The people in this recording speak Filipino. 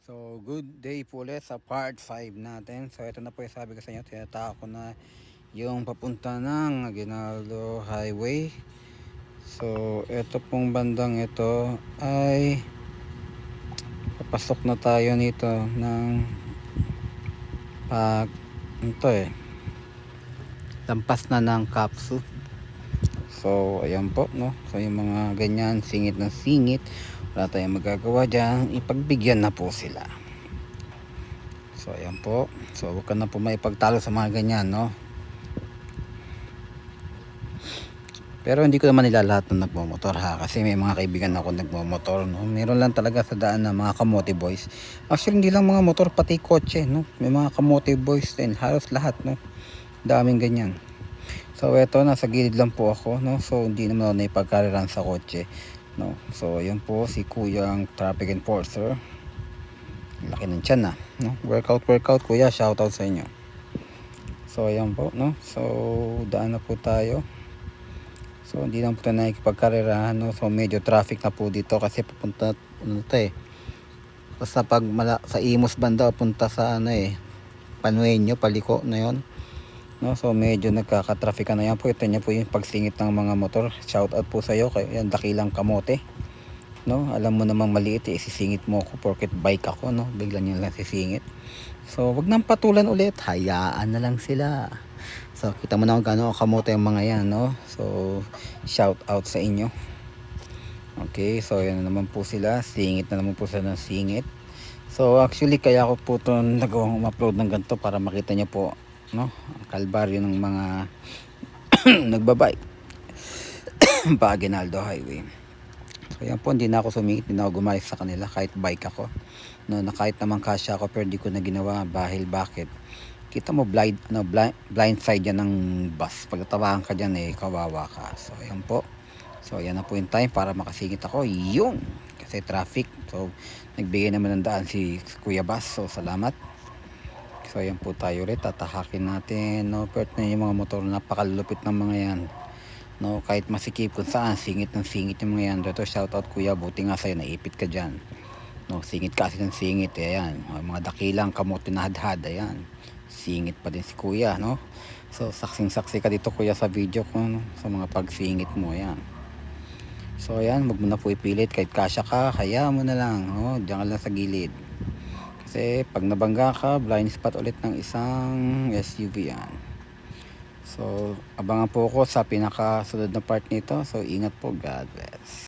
So, good day po ulit sa part 5 natin. So, ito na po yung sabi ko sa inyo. Tinataka ko na yung papunta ng Aguinaldo Highway. So, ito pong bandang ito ay papasok na tayo nito ng pag ito lampas na ng Kapsu. So, ayan po, no? So, yung mga ganyan, singit na singit. Wala tayong magagawa dyan. Ipagbigyan na po sila. So ayan po. So huwag ka na po maipagtalo sa mga ganyan, no? Pero hindi ko naman nilalahat ng nagmomotor ha. Kasi may mga kaibigan ako nagmomotor, no? Meron lang talaga sa daan na mga kamote boys. Actually hindi lang mga motor, pati kotse, no? May mga kamote boys din. Halos lahat, no? Daming ganyan. So eto, nasa gilid lang po ako, no? So hindi naman ako naipagkariran sa kotse, no? So ayan po si kuya ang traffic enforcer. Laki ng tiyan na, no? Workout kuya, shoutout sa inyo. So ayan po, no? So daan na po tayo. So hindi lang po tayo nakikipagkarerahan, no? So medyo traffic na po dito kasi papunta ano to basta pag sa Imus banda punta sa Panueño, paliko na yon, no? So medyo nagkaka-traffic na yan po. Ito niya po yung pagsingit ng mga motor. Shoutout po sa iyo kay yan dakilang kamote, no? Alam mo namang maliit isisingit mo ako porket bike ako, no? Bigla niya lang sisingit. So wag nang patulan ulit, hayaan na lang sila. So kita mo na kung gaano kamote yung mga yan, no? So shout out sa inyo. Okay, so yan na naman po sila, singit na naman po sila ng singit. So actually kaya ako po ito nagawang upload ng ganito para makita nyo po, no? Ang kalbaryo ng mga nagbabike pa Aguinaldo Highway. So yan po, hindi na ako sumingit, hindi na ako gumalis sa kanila kahit bike ako, no? Na kahit naman kasya ako pero di ko na ginawa dahil bakit? Kita mo blind side yan ng bus. Pag tawahan ka dyan kawawa ka. So ayan po. So ayan na po yung time para makasingit ako. Yung kasi traffic. So nagbigay naman ng daan si Kuya Bas. So salamat. So ayan po tayo ulit. Tatahakin natin, no? Pero na yung mga motor, napakalupit ng mga yan, no? Kahit masikip kung saan, singit ng singit yung mga yan. Dito shoutout kuya, buti nga sa'yo, naipit ka dyan, no? Singit kasi ng singit, ayan. Mga dakilang kamote na hadhad, ayan. Singit pa din si kuya, no? So saksing saksi ka dito kuya sa video ko, no? Sa mga pagsingit mo, ayan. So ayan, wag mo na po ipilit, kahit kasya ka, kaya mo na lang, no? Diyan ka lang sa gilid. Kasi pag nabangga ka, blind spot ulit ng isang SUV yan. So abangan po ko sa pinakasunod na part nito. So ingat po, God bless.